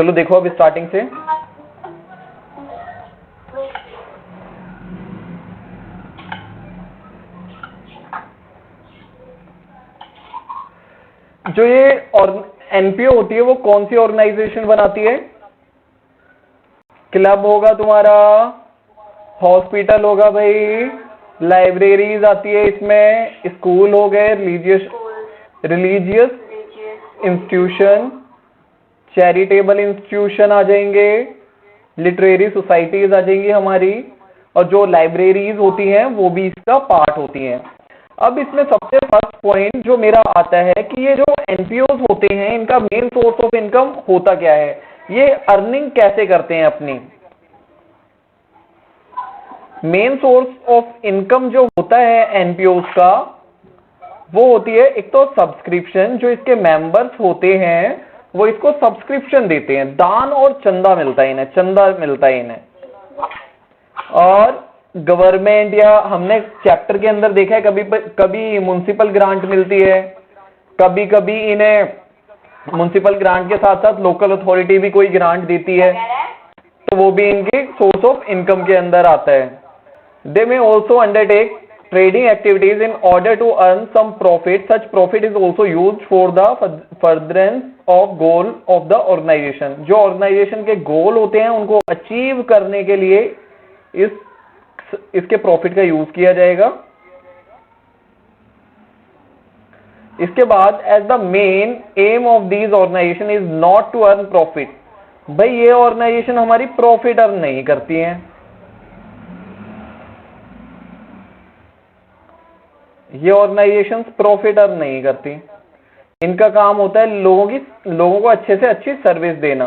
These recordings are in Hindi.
चलो देखो अब स्टार्टिंग से। जो ये और एनपीओ होती है वो कौन सी ऑर्गेनाइजेशन बनाती है? क्लब होगा तुम्हारा, हॉस्पिटल होगा भाई, लाइब्रेरीज आती है इसमें, स्कूल हो गए, रिलीजियस इंस्टीट्यूशन, चैरिटेबल इंस्टीट्यूशन आ जाएंगे, लिटरेरी सोसाइटीज आ जाएंगी हमारी, और जो लाइब्रेरीज होती हैं वो भी इसका पार्ट होती हैं। अब इसमें सबसे फर्स्ट पॉइंट जो मेरा आता है कि ये जो एनपीओज होते हैं इनका मेन सोर्स ऑफ इनकम होता क्या है, ये अर्निंग कैसे करते हैं अपनी। मेन सोर्स ऑफ इनकम जो होता है एनपीओज का वो होती है एक तो सब्सक्रिप्शन, जो इसके मेंबर्स होते हैं वो इसको सब्सक्रिप्शन देते हैं, दान और चंदा मिलता है इन्हें, चंदा मिलता है इन्हें। और गवर्नमेंट या हमने चैप्टर के अंदर देखा है कभी कभी म्युनिसिपल ग्रांट मिलती है, कभी कभी इन्हें म्युनिसिपल ग्रांट के साथ साथ लोकल अथॉरिटी भी कोई ग्रांट देती है, तो वो भी इनकी सोर्स ऑफ इनकम के अंदर आता है। They may also undertake trading activities in order to earn some profit. Such profit is also used for the furtherance of goal of the organization. जो organization के गोल होते हैं उनको अचीव करने के लिए इसके प्रॉफिट का यूज किया जाएगा। इसके बाद as the main aim of these organization is not to earn profit. भाई ये ऑर्गेनाइजेशन हमारी प्रॉफिट अर्न नहीं करती हैं, ये ऑर्गेनाइजेशंस प्रॉफिट अर्न नहीं करती। इनका काम होता है लोगों को अच्छे से अच्छी सर्विस देना।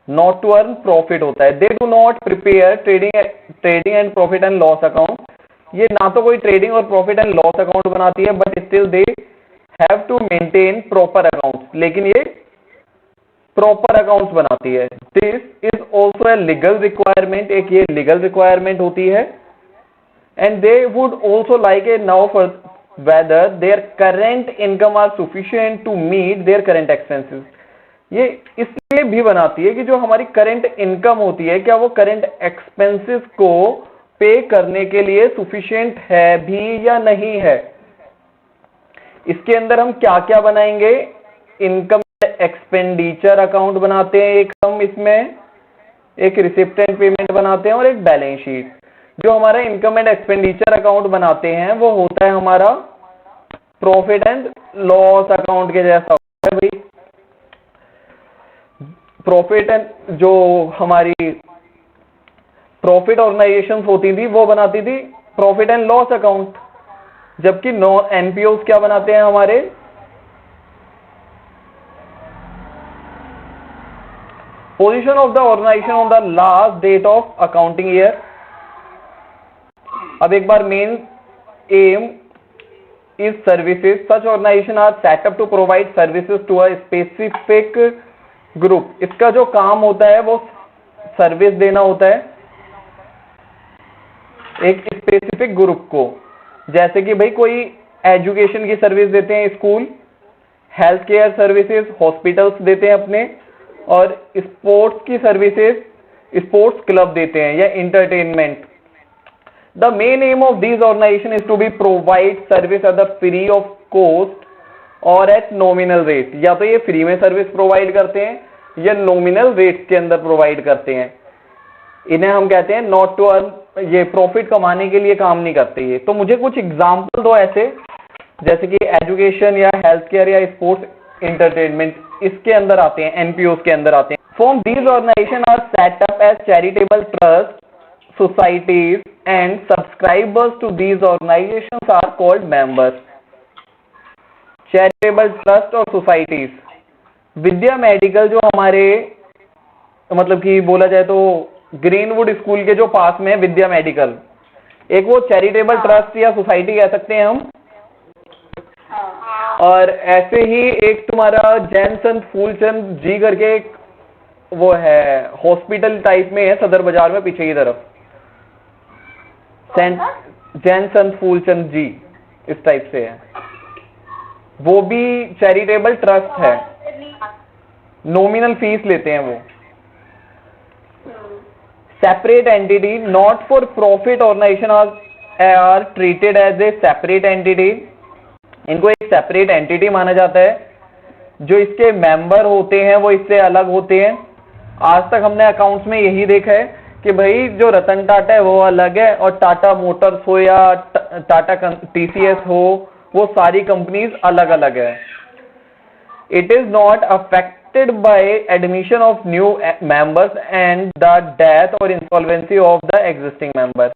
नॉट टू अर्न प्रॉफिट होता है। They do not prepare trading and profit and loss account. ये ना तो कोई ट्रेडिंग और प्रॉफिट एंड लॉस अकाउंट बनाती है, but still they have to maintain proper accounts, लेकिन ये प्रॉपर अकाउंट्स बनाती है। This is also a legal requirement, एक ये लीगल रिक्वायरमेंट होती है। And they would also like a know for whether their current income are sufficient to meet their current expenses. ये इसलिए भी बनाती है कि जो हमारी करंट इनकम होती है क्या वो करंट एक्सपेंसेस को पे करने के लिए सफिशिएंट है भी या नहीं है। इसके अंदर हम क्या क्या बनाएंगे, इनकम एक्सपेंडिचर अकाउंट बनाते हैं एक, हम इसमें एक रिसिप्ट एंड पेमेंट बनाते हैं और एक बैलेंस शीट। जो हमारा इनकम एंड एक्सपेंडिचर अकाउंट बनाते हैं वो होता है हमारा प्रॉफिट एंड लॉस अकाउंट के जैसा होता है भाई। प्रॉफिट एंड जो हमारी प्रॉफिट ऑर्गेनाइजेशन होती थी वो बनाती थी प्रॉफिट एंड लॉस अकाउंट, जबकि एनपीओ क्या बनाते हैं हमारे position of the organization on the last date of accounting year. अब एक बार main aim is services. Such organization are set up to provide services to a specific group. इसका जो काम होता है वो सर्विस देना होता है एक स्पेसिफिक ग्रुप को। जैसे कि भाई कोई एजुकेशन की सर्विस देते हैं school, health care services hospitals देते हैं अपने, और स्पोर्ट्स की सर्विसेज स्पोर्ट्स क्लब देते हैं या entertainment. The main aim of these organizations is to be provide service at the free of cost or at nominal rate। या तो ये फ्री में सर्विस प्रोवाइड करते हैं या नॉमिनल रेट के अंदर प्रोवाइड करते हैं। इन्हें हम कहते हैं नॉट टू अर्न, ये प्रॉफिट कमाने के लिए काम नहीं करते ये। तो मुझे कुछ एग्जांपल दो ऐसे, जैसे कि एजुकेशन या हेल्थ केयर या स्पोर्ट्स इंटरटेनमेंट इसके अंदर आते हैं, एनपीओ के अंदर आते हैं। Form these organization are set up as charitable trust societies and subscribers to these organizations are called members। charitable trust और societies, विद्या मेडिकल जो हमारे मतलब कि बोला जाए तो ग्रीनवुड स्कूल के जो पास में है विद्या मेडिकल, एक वो चैरिटेबल ट्रस्ट या सोसाइटी कह सकते हैं हम। और ऐसे ही एक तुम्हारा जैन संत फूलचंद जी करके एक वो है, हॉस्पिटल टाइप में है सदर बाजार में पीछे की तरफ, जैन संत फूलचंद जी इस टाइप से है, वो भी चैरिटेबल ट्रस्ट है। नॉमिनल फीस लेते हैं वो। Separate entity not for profit organization are treated as a separate entity. इनको एक सेपरेट एंटिटी माना जाता है। जो इसके मेंबर होते हैं वो इससे अलग होते हैं। आज तक हमने अकाउंट्स में यही देखा है कि भाई जो रतन टाटा है वो अलग है और टाटा मोटर्स हो या टाटा टीसीएस हो, वो सारी कंपनीज अलग अलग है। It is not affected by admission of new members and the death और insolvency of the existing member.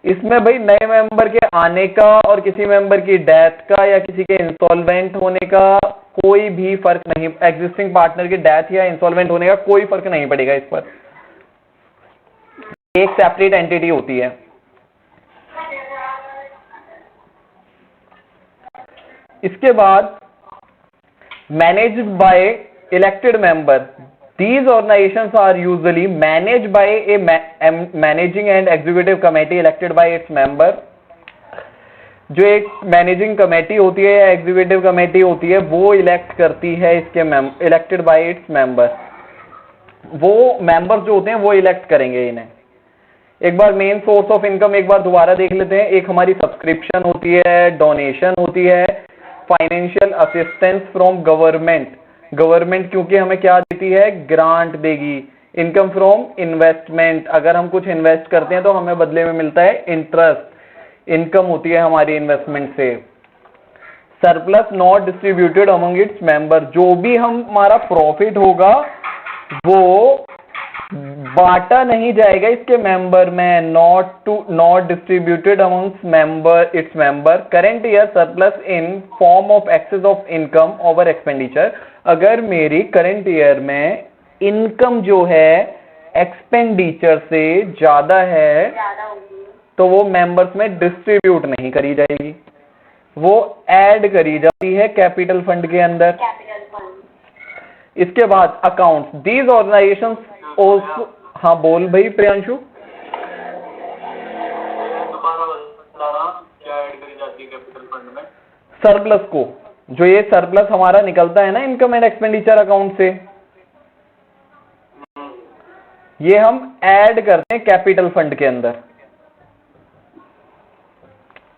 इसमें भाई नए मेंबर के आने का और किसी मेंबर की डेथ का या किसी के इंसॉल्वेंट होने का कोई भी फर्क नहीं, एग्जिस्टिंग पार्टनर की डेथ या इंसॉल्वेंट होने का कोई फर्क नहीं पड़ेगा इस पर। एक सेपरेट एंटिटी होती है। इसके बाद managed by elected member. These organizations are usually managed by a managing and executive committee elected by its member। जो एक मैनेजिंग कमेटी होती है या एग्जीक्यूटिव कमेटी होती है वो इलेक्ट करती है इसके इलेक्टेड बाय इट्स मेंबर। वो मेंबर्स जो होते हैं वो इलेक्ट करेंगे इन्हें। एक बार मेन सोर्स ऑफ इनकम एक बार दोबारा देख लेते हैं। एक हमारी सब्सक्रिप्शन होती है, डोनेशन होती है, financial assistance from government. Government क्योंकि हमें क्या देती है, ग्रांट देगी। इनकम फ्रॉम इन्वेस्टमेंट, अगर हम कुछ इन्वेस्ट करते हैं तो हमें बदले में मिलता है इंटरेस्ट, इनकम होती है हमारी इन्वेस्टमेंट से। Surplus not distributed among its member, जो भी हमारा प्रॉफिट होगा वो बांटा नहीं जाएगा इसके मेंबर में। Not distributed amongst member its member. Current year surplus in form of excess of income over expenditure. अगर मेरी करंट ईयर में इनकम जो है एक्सपेंडिचर से ज्यादा है तो वो मेंबर्स में डिस्ट्रीब्यूट नहीं करी जाएगी, वो ऐड करी जाती है कैपिटल फंड के अंदर। इसके बाद अकाउंट्स। दीज ऑर्गेनाइजेशंस ऑल्सो, हाँ बोल भाई प्रियांशु। क्या ऐड करी जाती है कैपिटल फंड में? सरप्लस को, जो ये सरप्लस हमारा निकलता है ना इनकम एंड एक्सपेंडिचर अकाउंट से, ये हम ऐड करते हैं कैपिटल फंड के अंदर।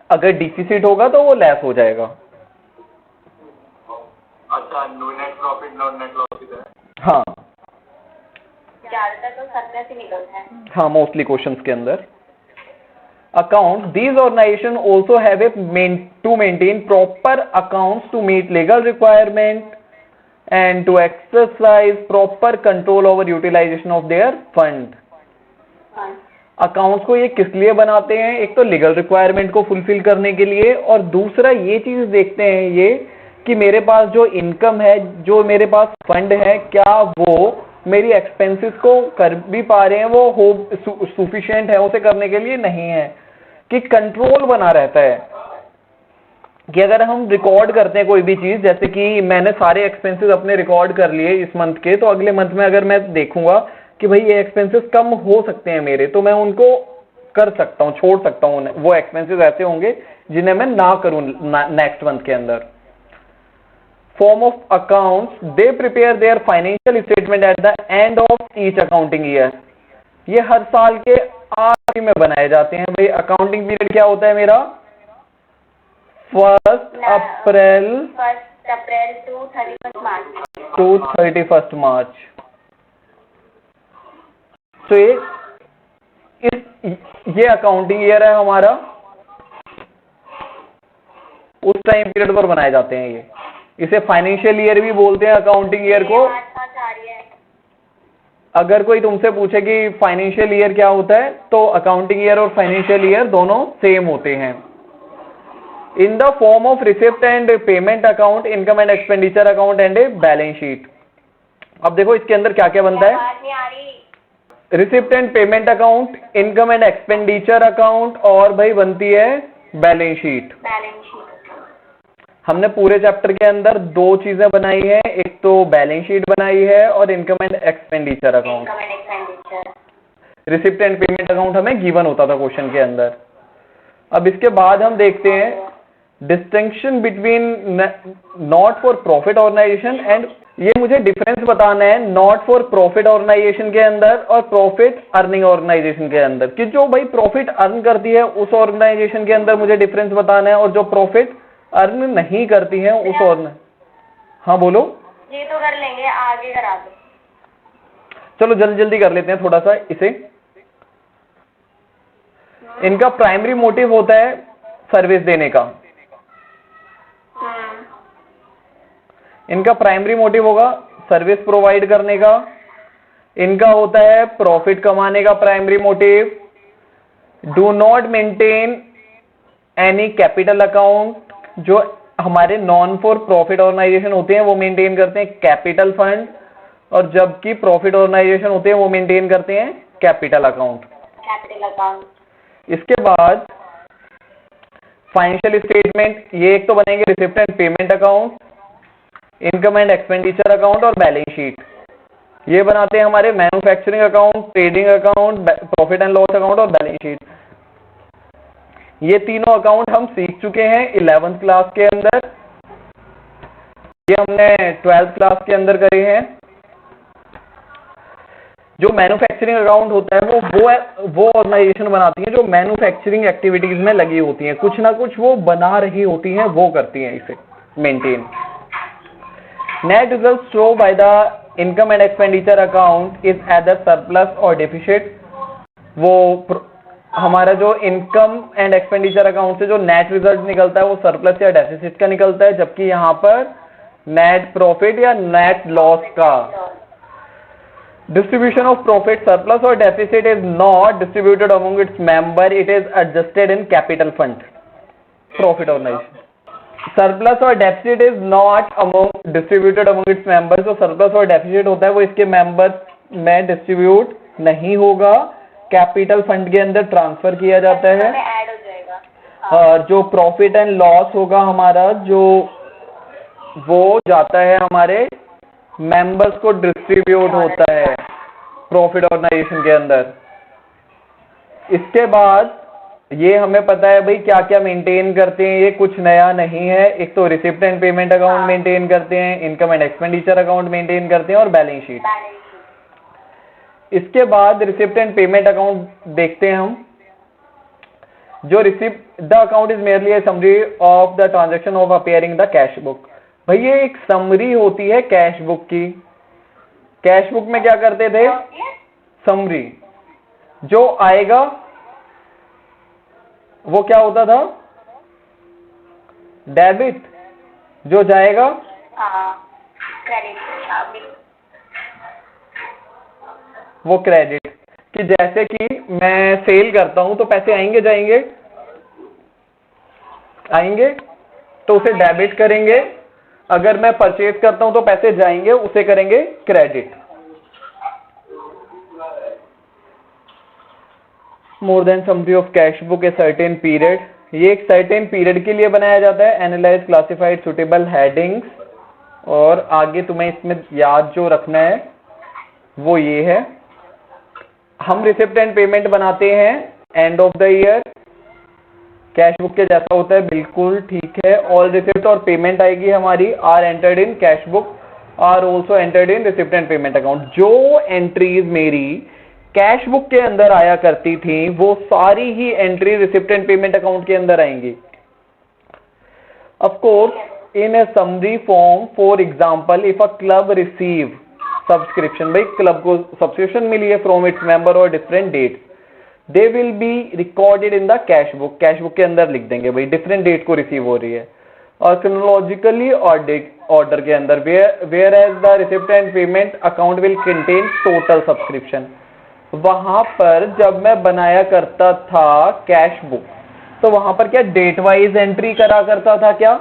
अगर डिफिसिट होगा तो वो लेस हो जाएगा। अच्छा, net profit not net loss है। हाँ ज्यादातर तो सरप्लस ही निकलता है। हाँ, मोस्टली क्वेश्चंस के अंदर। Account. These organization also have to maintain proper accounts to meet legal requirement and to exercise proper control over utilization of their fund। Accounts को ये किस लिए बनाते हैं, एक तो लीगल रिक्वायरमेंट को फुलफिल करने के लिए, और दूसरा ये चीज देखते हैं ये कि मेरे पास जो इनकम है, जो मेरे पास फंड है, क्या वो मेरी एक्सपेंसेस को कर भी पा रहे हैं, वो हो सफिशिएंट है उसे करने के लिए, नहीं है, कि कंट्रोल बना रहता है। कि अगर हम रिकॉर्ड करते हैं कोई भी चीज, जैसे कि मैंने सारे एक्सपेंसेस अपने रिकॉर्ड कर लिए इस मंथ के, तो अगले मंथ में अगर मैं देखूंगा कि भाई ये एक्सपेंसेस कम हो सकते हैं मेरे, तो मैं उनको कर सकता हूं, छोड़ सकता हूं। वो एक्सपेंसेस ऐसे होंगे जिन्हें मैं ना करूं नेक्स्ट मंथ के अंदर। Form of accounts. They prepare their financial statement at the end of each accounting year. ये हर साल के आखिर में बनाए जाते हैं। भाई अकाउंटिंग पीरियड क्या होता है मेरा, 1 अप्रैल टू 31 मार्च। तो ये अकाउंटिंग ईयर है हमारा, उस टाइम पीरियड पर बनाए जाते हैं ये। इसे फाइनेंशियल ईयर भी बोलते हैं अकाउंटिंग ईयर को। अगर कोई तुमसे पूछे कि फाइनेंशियल ईयर क्या होता है, तो अकाउंटिंग ईयर और फाइनेंशियल ईयर दोनों सेम होते हैं। In the form of receipt and payment account, income and expenditure account and a balance sheet. अब देखो इसके अंदर क्या क्या बनता है, receipt and payment account, income and expenditure account, और भाई बनती है बैलेंस शीट। हमने पूरे चैप्टर के अंदर दो चीजें बनाई है, एक तो बैलेंस शीट बनाई है और income and expenditure account. Receipt and payment account हमें गिवन होता था क्वेश्चन के अंदर। अब इसके बाद हम देखते हैं distinction between not for profit organization and, ये मुझे डिफरेंस बताना है नॉट फॉर प्रॉफिट ऑर्गेनाइजेशन के अंदर और प्रॉफिट अर्निंग ऑर्गेनाइजेशन के अंदर, कि जो भाई प्रॉफिट अर्न करती है उस ऑर्गेनाइजेशन के अंदर मुझे डिफरेंस बताना है, और जो प्रॉफिट अर्न नहीं करती है उस ऑर्गेनाइजेशन। हाँ बोलो। ये तो कर लेंगे, आगे करा दो। चलो जल्दी जल्दी कर लेते हैं थोड़ा सा इसे। इनका प्राइमरी मोटिव होता है सर्विस देने का, इनका प्राइमरी मोटिव होगा सर्विस प्रोवाइड करने का। इनका होता है प्रॉफिट कमाने का primary motive. Do not maintain any capital account, जो हमारे नॉन फॉर प्रॉफिट ऑर्गेनाइजेशन होते हैं वो मेंटेन करते हैं कैपिटल फंड, और जबकि प्रॉफिट ऑर्गेनाइजेशन होते हैं वो मेंटेन करते हैं कैपिटल अकाउंट। इसके बाद फाइनेंशियल स्टेटमेंट, ये एक तो बनेंगे receipt and payment account, income and expenditure account और बैलेंस शीट। ये बनाते हैं हमारे manufacturing account, trading account, profit and loss account और बैलेंस शीट। ये तीनों अकाउंट हम सीख चुके हैं 11th क्लास के अंदर, ये हमने 12th क्लास के अंदर करे हैं। जो मैन्युफैक्चरिंग अकाउंट होता है वो ऑर्गेनाइजेशन बनाती है जो मैन्युफैक्चरिंग एक्टिविटीज में लगी होती हैं, कुछ ना कुछ वो बना रही होती हैं, वो करती हैं इसे maintain. Net result show by the income and expenditure account is either surplus और डेफिसिट। वो हमारा जो इनकम एंड एक्सपेंडिचर अकाउंट से जो नेट रिजल्ट निकलता है वो सरप्लस या डेफिसिट का निकलता है, जबकि यहाँ पर नेट प्रॉफिट या नेट लॉस का। डिस्ट्रीब्यूशन ऑफ प्रॉफिट सरप्लस और deficit is not distributed among its member, it is adjusted in capital fund. Profit organization surplus और deficit is not among distributed among its members. जो सरप्लस और डेफिसिट होता है वो इसके मेंबर्स में डिस्ट्रीब्यूट नहीं होगा, कैपिटल फंड के अंदर ट्रांसफर किया जाता है। ऐड हो जाएगा। और जो प्रॉफिट एंड लॉस होगा हमारा, जो वो जाता है हमारे मेंबर्स को डिस्ट्रीब्यूट होता है प्रॉफिट ऑर्गेनाइजेशन के अंदर। इसके बाद ये हमें पता है भाई क्या क्या मेंटेन करते हैं, ये कुछ नया नहीं है। एक तो receipt and payment account maintain करते हैं, income and expenditure account maintain करते हैं और बैलेंस शीट। इसके बाद रिसिप्ट एंड पेमेंट अकाउंट देखते हैं हम। जो receipt the account is merely A summary of the transaction of appearing the cash book. भाई ये एक समरी होती है कैश बुक की। कैश बुक में क्या करते थे? समरी। जो आएगा वो क्या होता था? डेबिट। जो जाएगा क्रेडिट। वो क्रेडिट। कि जैसे कि मैं सेल करता हूं तो पैसे आएंगे जाएंगे? आएंगे, तो उसे डेबिट करेंगे। अगर मैं परचेज करता हूं तो पैसे जाएंगे, उसे करेंगे credit. More than summary of cash book a certain period. ये एक सर्टेन पीरियड के लिए बनाया जाता है। Analyse classified suitable headings. और आगे तुम्हें इसमें याद जो रखना है वो ये है, हम रिसिप्ट एंड पेमेंट बनाते हैं end of the year. Cash book के जैसा होता है, बिल्कुल ठीक है। ऑल रिसिप्ट और पेमेंट आएगी हमारी are entered in cash book, are also entered in receipt and payment account. जो एंट्रीज मेरी कैश बुक के अंदर आया करती थी वो सारी ही entry receipt and payment account के अंदर आएंगी। Of course in a summary form, for example if a club receive subscription, भाई क्लब को सब्सक्रिप्शन मिली है फ्रॉम इट्स मेंबर और different date, they will be recorded in the cash book. Cash book के अंदर लिख देंगे भाई डिफरेंट डेट को रिसीव हो रही है, और क्रोनोलॉजिकली ऑर्डर के अंदर। Where as the receipt and payment account will contain total subscription. वहां पर जब मैं बनाया करता था कैश बुक तो वहां पर क्या डेट वाइज एंट्री करा करता था क्या?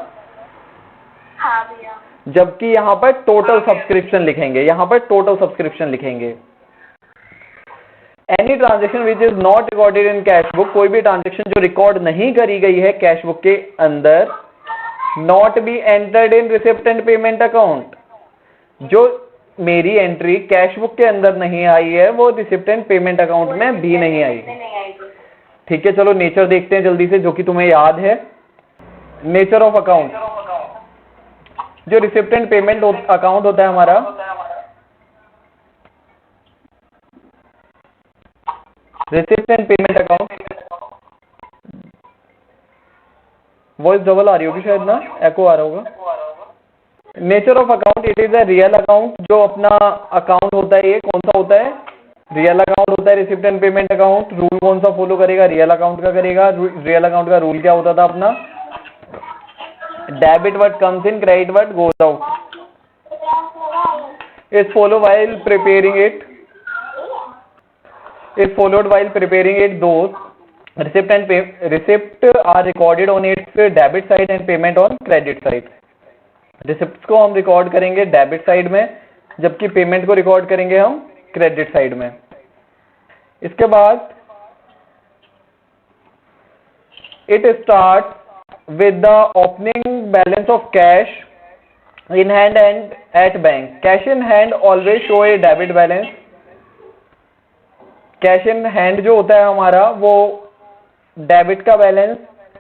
हाँ भैया। जबकि यहां पर टोटल सब्सक्रिप्शन लिखेंगे, यहां पर टोटल सब्सक्रिप्शन लिखेंगे। Any transaction which is not recorded in cash book, कोई भी ट्रांजेक्शन जो रिकॉर्ड नहीं करी गई है कैश बुक के अंदर, not be entered in receipt and payment account. जो मेरी एंट्री कैश बुक के अंदर नहीं आई है वो रिसिप्ट एंड पेमेंट अकाउंट में भी नहीं आई। ठीक है, चलो नेचर देखते हैं जल्दी से, जो कि तुम्हें याद है। नेचर ऑफ अकाउंट, जो रिसिप्ट एंड पेमेंट अकाउंट होता है हमारा, receipt and payment account, voice double आ रही होगी शायद ना, एको आ रहा होगा। Nature of account, it is a real account. जो अपना अकाउंट होता है ये कौन सा होता है? रियल अकाउंट होता है। Receipt and payment account rule कौन सा फॉलो करेगा? रियल अकाउंट का करेगा। रियल अकाउंट का रूल क्या होता था अपना? Debit what comes in, credit what goes out. Is follow while preparing it, is followed while preparing it. Those receipt are recorded on its debit side and payment on credit side. Receipt को हम रिकॉर्ड करेंगे डेबिट साइड में, जबकि पेमेंट को रिकॉर्ड करेंगे हम क्रेडिट साइड में। इसके बाद it start with the opening balance of cash in hand and at bank. Cash in hand always show a debit balance. Cash in hand जो होता है हमारा वो डेबिट का balance,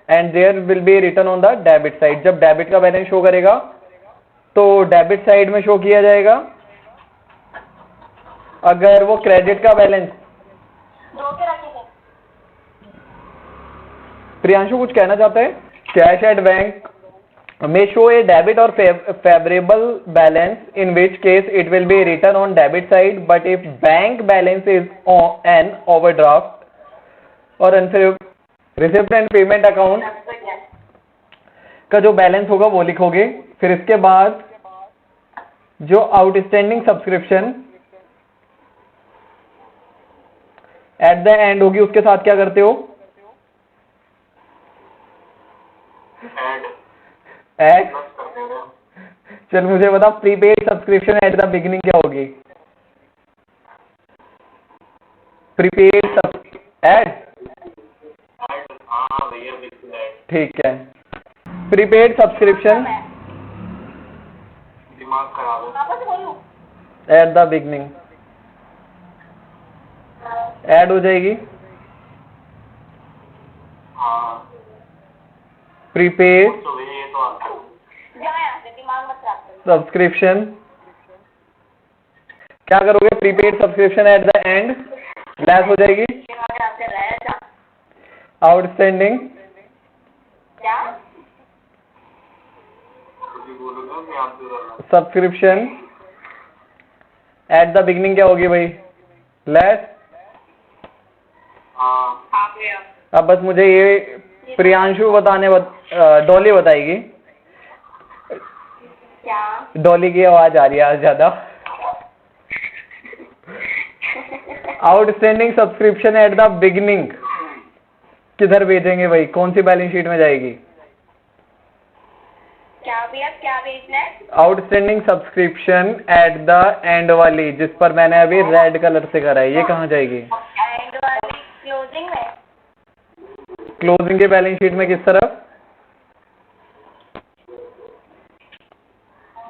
and there will be written on the debit side. जब डेबिट का बैलेंस शो करेगा तो डेबिट साइड में शो किया जाएगा। अगर वो क्रेडिट का बैलेंस, प्रियांशु कुछ कहना चाहता है? Cash at bank may show a debit or favorable balance, in which case it will be written on debit side, but if bank balance is on an overdraft or receipt and payment account का जो बैलेंस होगा वो लिखोगे। फिर इसके बाद जो outstanding subscription at the end होगी उसके साथ क्या करते हो? एड। चल मुझे बता, prepaid subscription at the beginning क्या होगी? प्रीपेड एड, ठीक है। प्रीपेड सब्सक्रिप्शन दिमाग खराब एट द बिगिनिंग ऐड हो जाएगी। प्रीपेड सब्सक्रिप्शन क्या करोगे? Prepaid subscription at the end less हो जाएगी। Outstanding subscription at the beginning क्या होगी भाई? लेस। अब बस मुझे ये प्रियांशु डॉली बताएगी। डॉली की आवाज आ रही है आज ज्यादा। Outstanding subscription at the beginning किधर भेजेंगे भाई? कौन सी बैलेंस शीट में जाएगी? क्या भैया, क्या भेजना है? Outstanding subscription at the end वाली, जिस पर मैंने अभी रेड कलर से करा है, ये कहाँ जाएगी? एंड वाली क्लोजिंग में। क्लोजिंग के बैलेंस शीट में किस तरफ?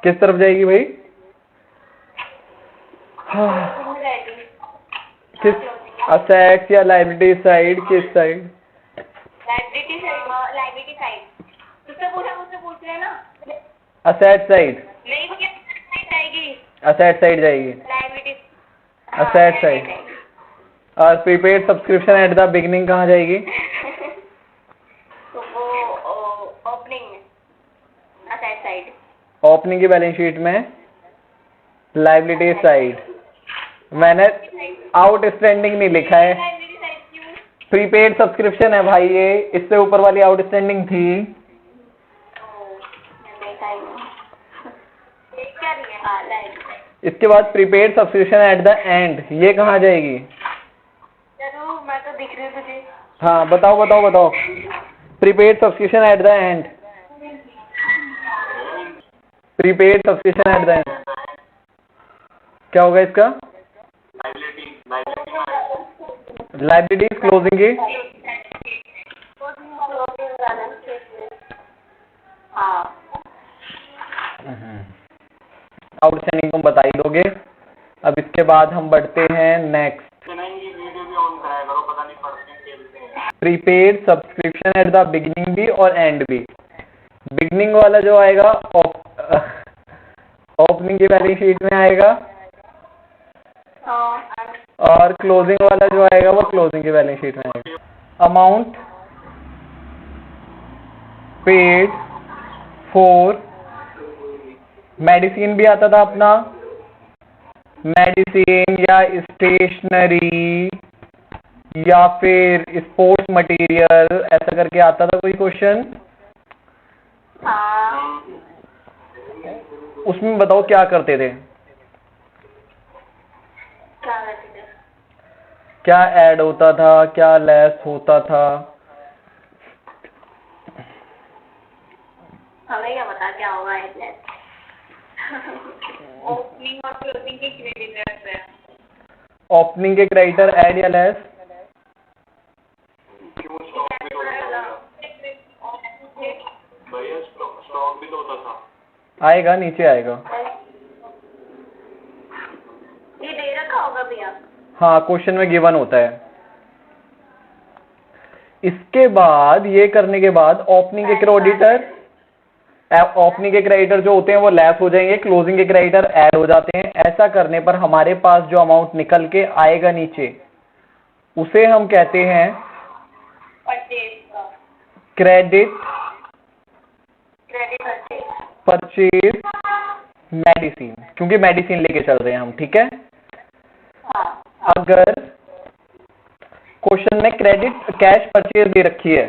किस तरफ जाएगी भाई? किस असेट्स या लायबिलिटी साइड? किस side? Liability side. Liability side मुझसे पूछ रहे ना। असेट साइड नहीं भैया, साइड जाएगी। असेट साइड जाएगी। Liability asset side. और prepaid subscription at the beginning कहाँ जाएगी? तो वो ओपनिंग में, असेट साइड। ओपनिंग की बैलेंस शीट में लायबिलिटी साइड। मैंने आउटस्टैंडिंग नहीं लिखा है, प्रीपेड सब्सक्रिप्शन है भाई ये, इससे ऊपर वाली आउटस्टैंडिंग थी। इसके बाद prepaid subscription at the end, ये कहाँ जाएगी? जरूर, मैं तो दिख रही हूँ तुझे। हाँ बताओ। Prepaid subscription at the end, prepaid subscription at the end क्या होगा इसका? लायबिलिटी क्लोजिंग की। आउटस्टैंडिंग तुम बता ही दोगे। अब इसके बाद हम बढ़ते हैं next. Prepaid subscription at the beginning भी और एंड भी। बिगिनिंग वाला जो आएगा ओपनिंग की बैलेंस शीट में आएगा, हाँ और क्लोजिंग वाला जो आएगा वो क्लोजिंग की बैलेंस शीट में आएगा। अमाउंट पेड फॉर मेडिसिन भी आता था अपना, मेडिसिन या स्टेशनरी या फिर स्पोर्ट्स मटेरियल, ऐसा करके आता था कोई क्वेश्चन। हाँ उसमें बताओ क्या करते थे, क्या करते थे? क्या ऐड होता था, क्या लेस होता था? हमें क्या पता क्या होगा इसमें। ओपनिंग और क्लोजिंग के क्रेडिटर्स है। ओपनिंग के क्रेडिटर ऐड या लेस? भैया स्टॉक भी तो होता था। आएगा, नीचे आएगा। ये दे रखा होगा भैया। हाँ, क्वेश्चन में गिवन होता है। इसके बाद ये करने के बाद ओपनिंग के क्रेडिटर, ओपनिंग के क्रेडिटर जो होते हैं वो लेस हो जाएंगे, क्लोजिंग के क्रेडिटर ऐड हो जाते हैं। ऐसा करने पर हमारे पास जो अमाउंट निकल के आएगा नीचे, उसे हम कहते हैं क्रेडिट परचेज मेडिसिन, क्योंकि मेडिसिन लेके चल रहे हैं हम, ठीक है। अगर क्वेश्चन में क्रेडिट कैश परचेज दे रखी है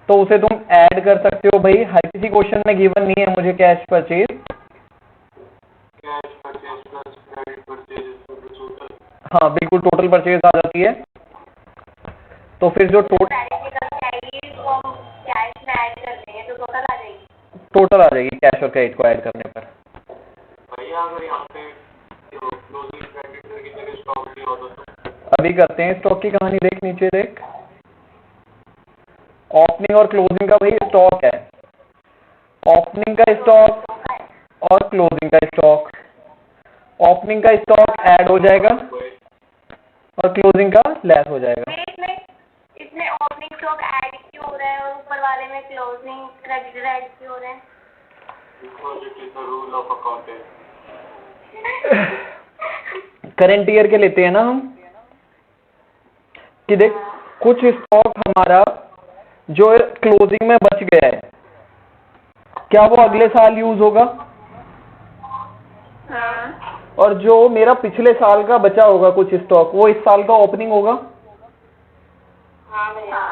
तो उसे तुम ऐड कर सकते हो। भाई हर किसी क्वेश्चन में गिवन नहीं है मुझे कैश परचेज, हाँ बिल्कुल टोटल परचेज आ जाती है। तो फिर जो टोटल आ जाएगी कैश और क्रेडिट को ऐड करने पर। भैया अगर यहाँ पे क्लोजिंग क्रेडिटर की जगह स्टॉक नहीं होता तो अभी करते हैं स्टॉक की कहानी, देख नीचे देख। ओपनिंग और क्लोजिंग का भाई स्टॉक है, ओपनिंग का स्टॉक और क्लोजिंग का स्टॉक। ओपनिंग का स्टॉक ऐड हो जाएगा और क्लोजिंग का लेस हो जाएगा। इसमें ओपनिंग स्टॉक ऐड क्यों हो रहा है और ऊपर वाले में क्लोजिंग क्रेडिटर ऐड क्यों हो रहे हैं? Rule of accounting. Current year के लेते हैं ना हम, कि देख कुछ स्टॉक हमारा जो क्लोजिंग में बच गया है, क्या वो अगले साल यूज होगा? और जो मेरा पिछले साल का बचा होगा कुछ स्टॉक, वो इस साल का ओपनिंग होगा,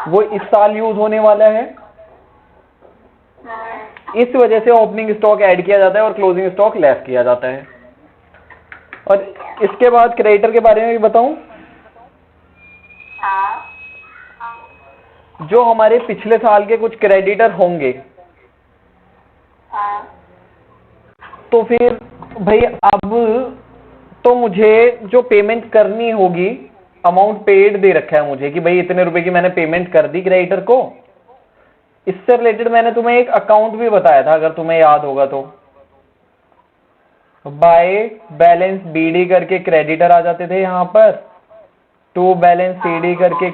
वो इस साल यूज होने वाला है। इस वजह से ओपनिंग स्टॉक ऐड किया जाता है और क्लोजिंग स्टॉक लेस किया जाता है। और इसके बाद क्रेडिटर के बारे में भी बताऊं, जो हमारे पिछले साल के कुछ क्रेडिटर होंगे, तो फिर भाई अब तो मुझे जो पेमेंट करनी होगी, अमाउंट पेड दे रखा है मुझे कि भाई इतने रुपए की मैंने पेमेंट कर दी क्रेडिटर को। इससे रिलेटेड मैंने तुम्हें एक अकाउंट भी बताया था, अगर तुम्हें याद होगा तो। बाय बैलेंस बीडी करके क्रेडिटर आ जाते थे यहाँ पर, टू बैलेंस सीडी करके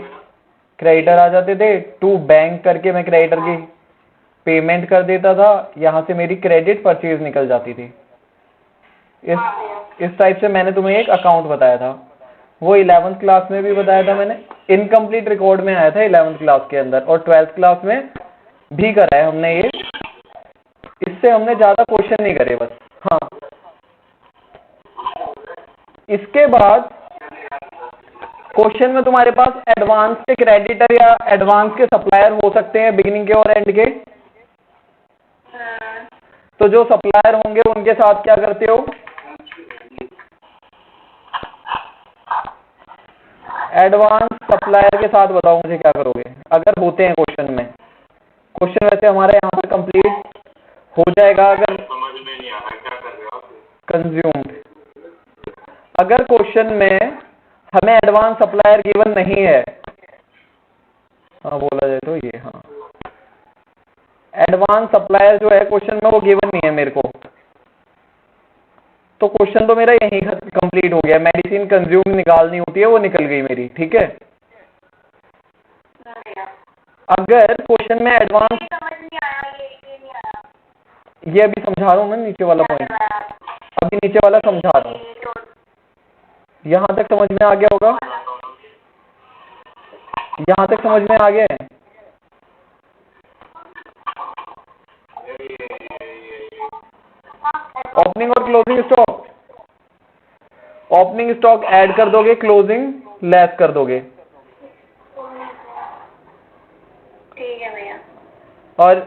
क्रेडिटर आ जाते थे, टू बैंक करके मैं क्रेडिटर की पेमेंट कर देता था, यहां से मेरी क्रेडिट परचेज निकल जाती थी। इस टाइप से मैंने तुम्हें एक अकाउंट बताया था, वो 11th क्लास में भी बताया था मैंने। इनकम्प्लीट रिकॉर्ड में आया था 11th क्लास के अंदर, और 12th क्लास में भी करा है हमने ये। इससे हमने ज्यादा क्वेश्चन नहीं करे बस। हाँ, इसके बाद क्वेश्चन में तुम्हारे पास एडवांस के क्रेडिटर या एडवांस के सप्लायर हो सकते हैं, बिगिनिंग के और एंड के। तो जो सप्लायर होंगे उनके साथ क्या करते हो? एडवांस सप्लायर के साथ बताओ मुझे क्या करोगे अगर होते हैं क्वेश्चन में। क्वेश्चन वैसे हमारे यहाँ पर कंप्लीट हो जाएगा अगर समझ में नहीं आ रहा क्या कर रहे हो आप। कंज्यूम्ड, अगर क्वेश्चन में हमें एडवांस सप्लायर गिवन नहीं है, हाँ बोला जाए तो ये, हाँ एडवांस सप्लायर जो है क्वेश्चन में वो गिवन नहीं है मेरे को, तो क्वेश्चन तो मेरा यही कंप्लीट हो गया। मेडिसिन कंज्यूम निकालनी होती है, वो निकल गई मेरी, ठीक है। अगर क्वेश्चन में एडवांस, समझ नहीं आया, ये नहीं आया। ये अभी समझा रहा हूँ ना नीचे वाला पॉइंट, अभी नीचे वाला समझा रहा हूँ। यहाँ तक समझ में आ गया होगा, यहाँ तक समझ में आ गया है। ओपनिंग और closing stock, opening stock add कर दोगे, क्लोजिंग लेस कर दोगे। ठीक है भैया। और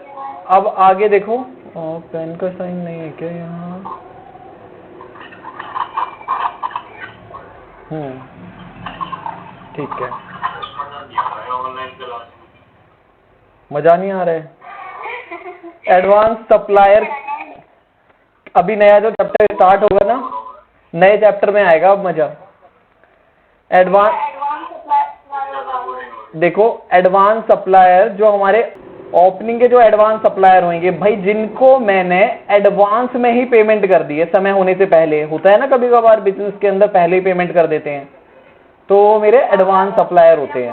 अब आगे देखो, पेन का साइन नहीं है क्या यहाँ? ठीक है, मजा नहीं आ रहा है। एडवांस सप्लायर, अभी नया जो चैप्टर स्टार्ट होगा ना, नए चैप्टर में आएगा अब मजा। एडवांस देखो, एडवांस सप्लायर जो हमारे ओपनिंग के जो एडवांस सप्लायर होंगे भाई, जिनको मैंने एडवांस में ही पेमेंट कर दी है, समय होने से पहले। होता है ना कभी कभार बिजनेस के अंदर पहले ही पेमेंट कर देते हैं, तो मेरे एडवांस सप्लायर होते हैं।